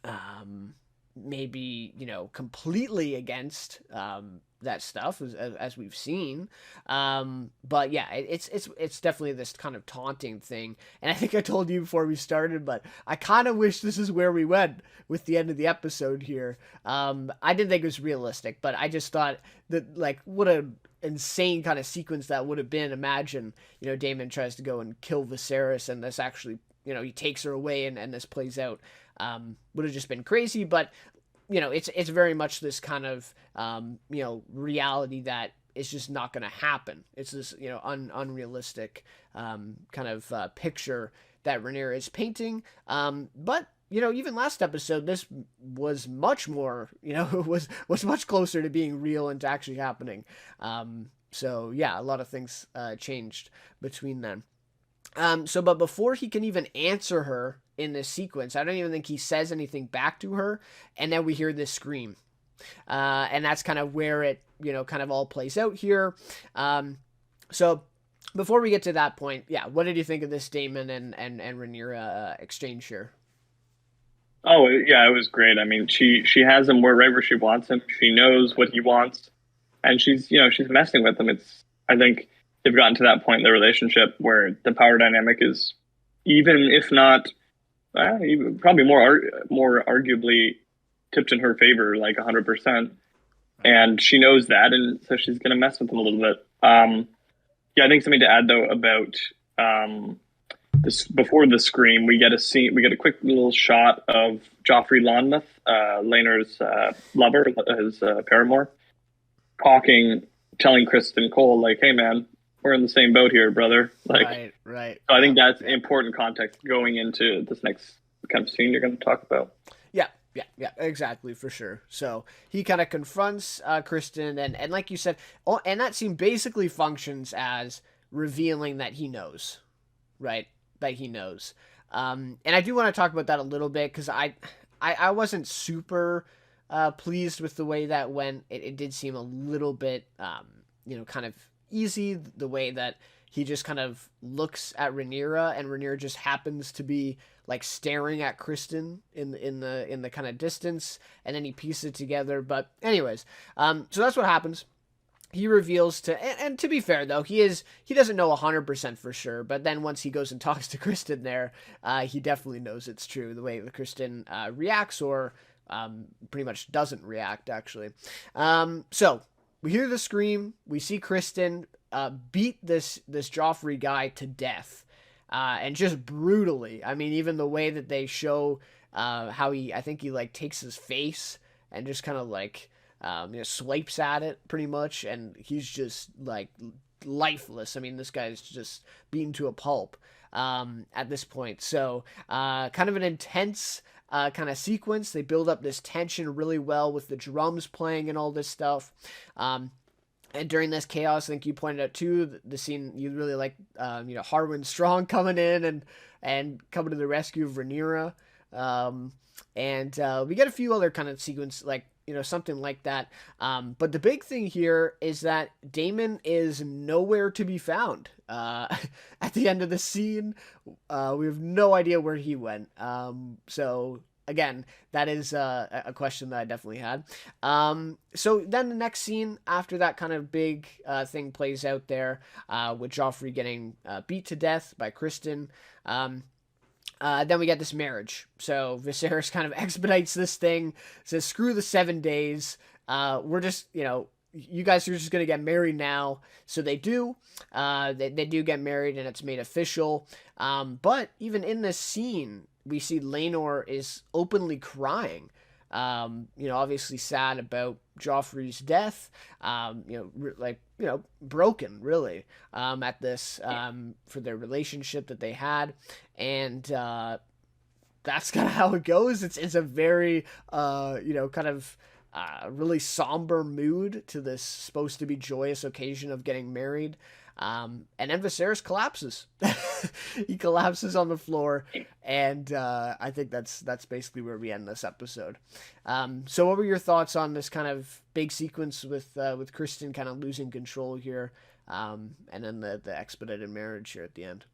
um, maybe completely against that stuff as we've seen. But yeah, it's definitely this kind of taunting thing. And I think I told you before we started, but I kind of wish this is where we went with the end of the episode here. I didn't think it was realistic, but I just thought that like what a insane kind of sequence that would have been. Imagine Damon tries to go and kill Viserys, and this actually he takes her away, and this plays out. Would have just been crazy, but it's very much this kind of reality that is just not going to happen. It's this unrealistic kind of picture that Rhaenyra is painting. But even last episode, this was much more was much closer to being real and to actually happening. So yeah, a lot of things changed between then. But before he can even answer her in this sequence, I don't even think he says anything back to her, and then we hear this scream, and that's kind of where it, kind of all plays out here. So before we get to that point, yeah, what did you think of this Damon and Rhaenyra exchange here? Oh yeah, it was great. I mean, she has him right where she wants him. She knows what he wants, and she's messing with him. It's I think they've gotten to that point in the relationship where the power dynamic is even if not even, probably more arguably tipped in her favor, like 100%. And she knows that, and so she's gonna mess with him a little bit. Yeah, I think something to add though about this before the scream, we get a scene, we get a quick little shot of Joffrey Lonmouth, Laenor's lover, his paramour, talking telling Kristen Cole, like, hey man, we're in the same boat here, brother. Like, Right, right. so I think Yep, that's yep. important context going into this next kind of scene you're going to talk about. Yeah, yeah, yeah, exactly, for sure. So he kind of confronts Kristen, and like you said, oh, and that scene basically functions as revealing that he knows, right? That he knows. And I do want to talk about that a little bit because I wasn't super pleased with the way that went. It did seem a little bit, kind of easy the way that he just kind of looks at Rhaenyra, and Rhaenyra just happens to be like staring at Kristen in the kind of distance, and then he pieces it together. But anyways, so that's what happens. He reveals and to be fair though, he doesn't know 100% for sure, but then once he goes and talks to Kristen there, he definitely knows it's true, the way that Kristen reacts, or pretty much doesn't react, actually. So we hear the scream, we see Kristen beat this Joffrey guy to death, and just brutally. I mean, even the way that they show how I think he like takes his face and just kind of like swipes at it pretty much, and he's just like lifeless. I mean, this guy's just beaten to a pulp at this point. So, kind of an intense kind of sequence. They build up this tension really well with the drums playing and all this stuff. And during this chaos, I think you pointed out too, the scene you really like, Harwin Strong coming in and coming to the rescue of Rhaenyra. And we get a few other kind of sequence, like, something like that. But the big thing here is that Daemon is nowhere to be found. At the end of the scene, we have no idea where he went. So again, that is a question that I definitely had. So then the next scene after that kind of big thing plays out there, with Joffrey getting beat to death by Kristen. Then we get this marriage. So Viserys kind of expedites this thing, says, screw the 7 days. We're just, you guys are just going to get married now. So they do. They do get married, and it's made official. But even in this scene, we see Laenor is openly crying. Obviously sad about Joffrey's death. Broken really at this for their relationship that they had, and that's kind of how it goes. It's a very kind of really somber mood to this supposed to be joyous occasion of getting married. And then Viserys collapses. He collapses on the floor, and I think that's basically where we end this episode. So, what were your thoughts on this kind of big sequence with Kristen kind of losing control here, and then the expedited marriage here at the end?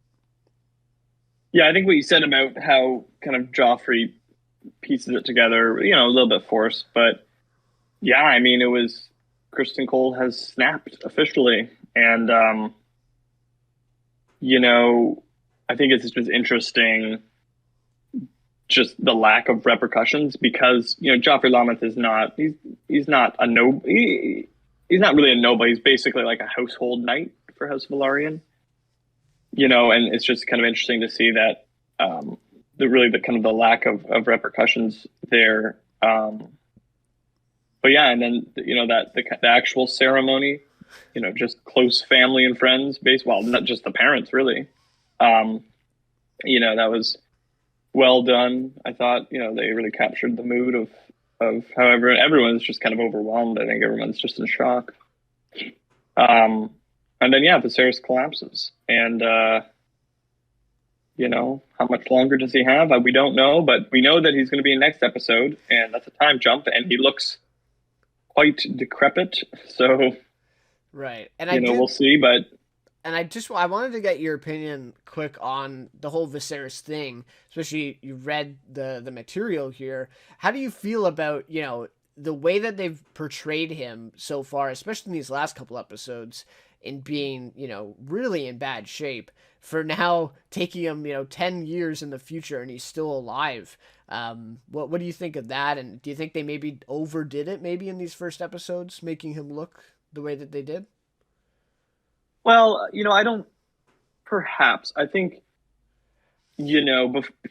Yeah, I think what you said about how kind of Joffrey pieces it together, a little bit forced, but yeah, I mean, it was Kristen Cole has snapped officially. And, I think it's just interesting, just the lack of repercussions, because, Joffrey Lamont is not, he's not a noble, he's not really a noble. He's basically like a household knight for House Velaryon, and it's just kind of interesting to see that, the kind of the lack of repercussions there. But yeah, and then that the actual ceremony, just close family and friends, well, not just the parents really. That was well done. I thought they really captured the mood of however everyone's just kind of overwhelmed. I think everyone's just in shock. And then Viserys collapses, and how much longer does he have? We don't know, but we know that he's going to be in next episode, and that's a time jump, and he looks quite decrepit. So, right, and we'll see. But I wanted to get your opinion quick on the whole Viserys thing, especially you read the material here. How do you feel about the way that they've portrayed him so far, especially in these last couple episodes, in being really in bad shape, for now taking him 10 years in the future and he's still alive? What do you think of that, and do you think they maybe overdid it maybe in these first episodes, making him look the way that they did? well, I don't. Perhaps I think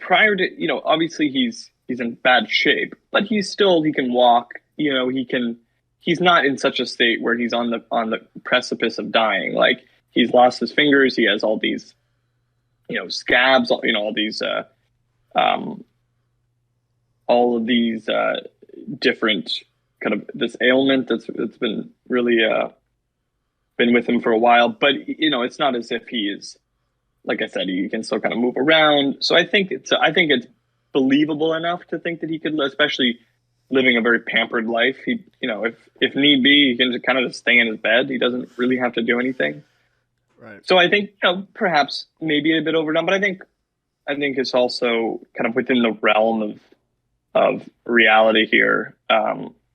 prior to obviously he's in bad shape, but he can walk. He can he's not in such a state where he's on the precipice of dying. Like he's lost his fingers. He has all these, scabs. All these, um, all of these different kind of this ailment that's been really been with him for a while. But it's not as if he is, like I said, he can still kind of move around. So I think it's believable enough to think that he could, especially living a very pampered life. He, if need be, he can just kind of just stay in his bed. He doesn't really have to do anything. Right. So I think, perhaps maybe a bit overdone, but I think it's also kind of within the realm of reality here.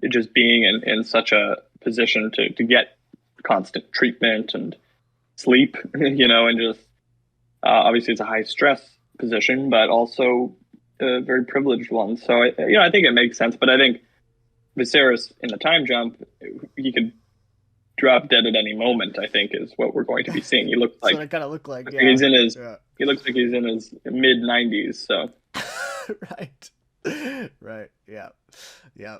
It just being in such a position to get constant treatment and sleep, and just obviously it's a high stress position, but also a very privileged one. So I think it makes sense. But I think Viserys in the time jump, he could drop dead at any moment. I think is what we're going to be seeing. He looks like So it kind of looked like, yeah. he's in his. Yeah. He looks like he's in his mid 90s. So Right. Right. Yeah. Yeah.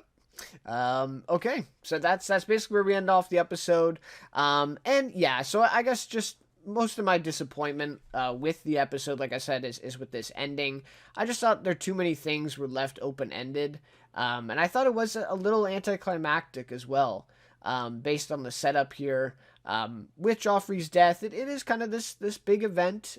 Okay. So that's basically where we end off the episode. And yeah, so I guess just most of my disappointment with the episode, like I said, is with this ending. I just thought there too many things were left open ended. And I thought it was a little anticlimactic as well. Based on the setup here. With Joffrey's death, it is kind of this big event,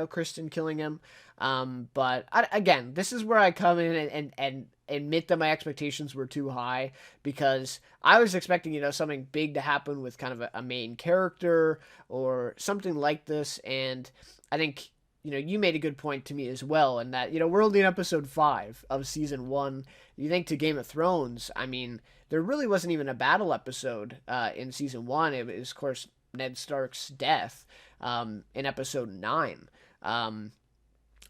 Kristen killing him. But again, this is where I come in and admit that my expectations were too high, because I was expecting, something big to happen with kind of a main character or something like this. And I think, you made a good point to me as well, and that, we're only in episode 5 of season 1. You think to Game of Thrones, I mean, there really wasn't even a battle episode in season 1. It was, of course, Ned Stark's death in episode 9.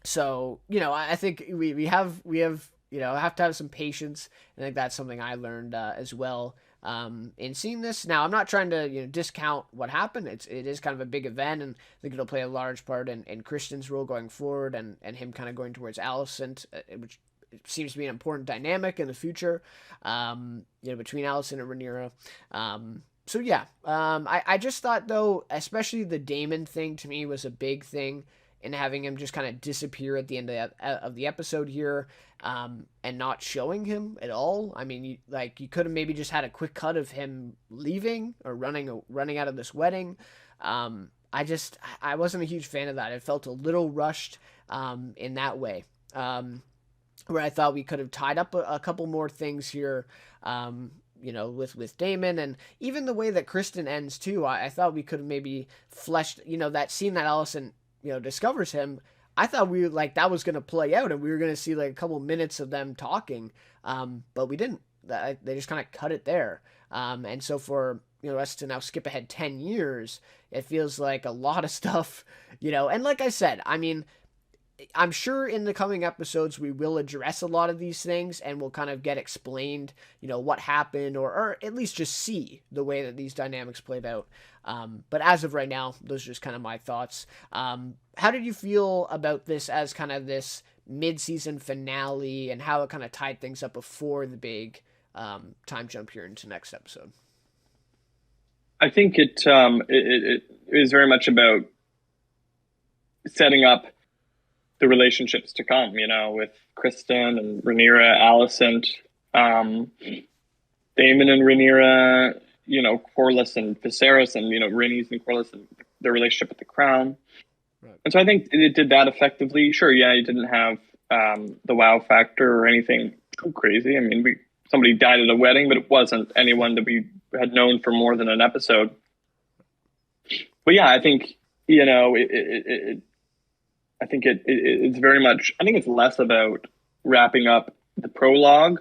So, I think we have have to have some patience. I think that's something I learned as well in seeing this. Now, I'm not trying to discount what happened. It is kind of a big event, and I think it'll play a large part in Christian's role going forward, and him kind of going towards Alicent, which it seems to be an important dynamic in the future, between Alicent and Rhaenyra. So yeah, I just thought, though, especially the Daemon thing to me was a big thing in having him just kind of disappear at the end of the episode here, and not showing him at all. I mean, you could have maybe just had a quick cut of him leaving or running out of this wedding. I wasn't a huge fan of that. It felt a little rushed in that way. Where I thought we could have tied up a couple more things here, with Daemon, and even the way that Kristen ends too. I thought we could have maybe fleshed, that scene that Alicent, discovers him. I thought that was going to play out, and we were going to see like a couple minutes of them talking, but we didn't. They just kind of cut it there. And so for us to now skip ahead 10 years, it feels like a lot of stuff, and like I said, I mean, I'm sure in the coming episodes we will address a lot of these things, and we'll kind of get explained, what happened, or at least just see the way that these dynamics played out. But as of right now, those are just kind of my thoughts. How did you feel about this as kind of this mid-season finale, and how it kind of tied things up before the big time jump here into next episode? I think it is very much about setting up the relationships to come, with Kristen and Rhaenyra, Alicent, Daemon and Rhaenyra, Corlys and Viserys, and Rhaenys and Corlys, and their relationship with the crown. Right. And so I think it did that effectively. Sure, yeah, you didn't have the wow factor or anything too crazy. I mean, somebody died at a wedding, but it wasn't anyone that we had known for more than an episode. But yeah, I think I think it's very much. I think it's less about wrapping up the prologue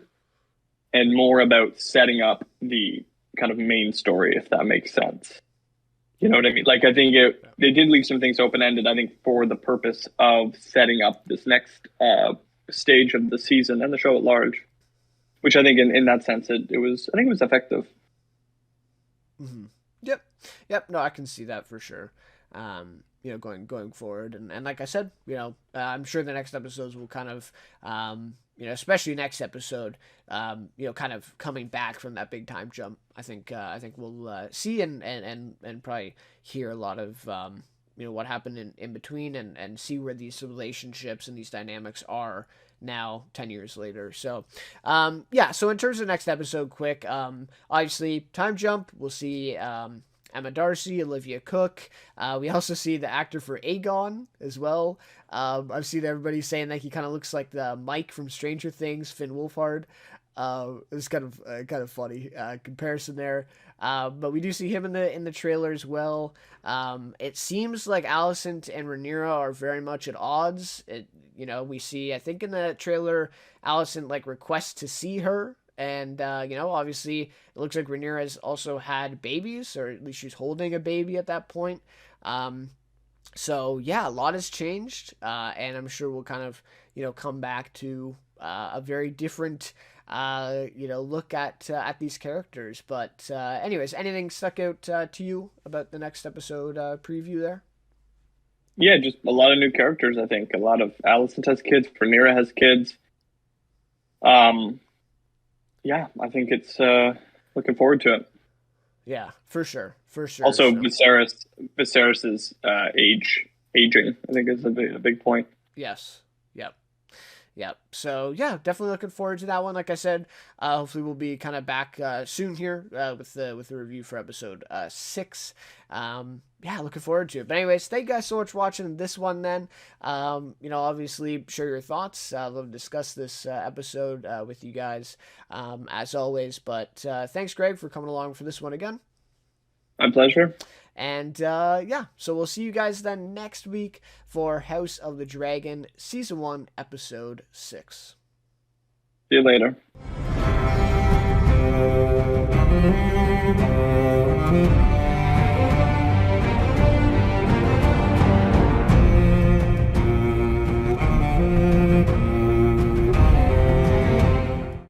and more about setting up the kind of main story, if that makes sense. You know what I mean? Like, I think they did leave some things open ended. I think for the purpose of setting up this next stage of the season and the show at large, which I think in that sense it was. I think it was effective. Mm-hmm. Yep. No, I can see that for sure. going forward. And like I said, I'm sure the next episodes will kind of, especially next episode, kind of coming back from that big time jump. I think we'll see and probably hear a lot of, what happened in between, and see where these relationships and these dynamics are now 10 years later. So so in terms of next episode, quick, obviously time jump, we'll see Emma Darcy, Olivia Cook. We also see the actor for Aegon as well. I've seen everybody saying that he kind of looks like the Mike from Stranger Things, Finn Wolfhard. It's kind of funny comparison there. But we do see him in the trailer as well. It seems like Alicent and Rhaenyra are very much at odds. We see, I think in the trailer, Alicent like requests to see her. And, obviously it looks like Rhaenyra has also had babies, or at least she's holding a baby at that point. So yeah, a lot has changed. And I'm sure we'll kind of, come back to a very different, look at these characters. But anyways, anything stuck out to you about the next episode preview there? Yeah, just a lot of new characters. I think a lot of Alicent has kids, Rhaenyra has kids. Yeah, I think it's looking forward to it. Yeah, for sure. Also, So, Viserys's aging, I think is a big point. yes. Yep. So yeah, definitely looking forward to that one. Like I said, hopefully we'll be kind of back soon here with the review for episode 6. Looking forward to it. But anyways, thank you guys so much for watching this one. Then, obviously share your thoughts. I'd love to discuss this episode with you guys as always. But thanks, Greg, for coming along for this one again. My pleasure. And so we'll see you guys then next week for House of the Dragon Season 1, Episode 6. See you later.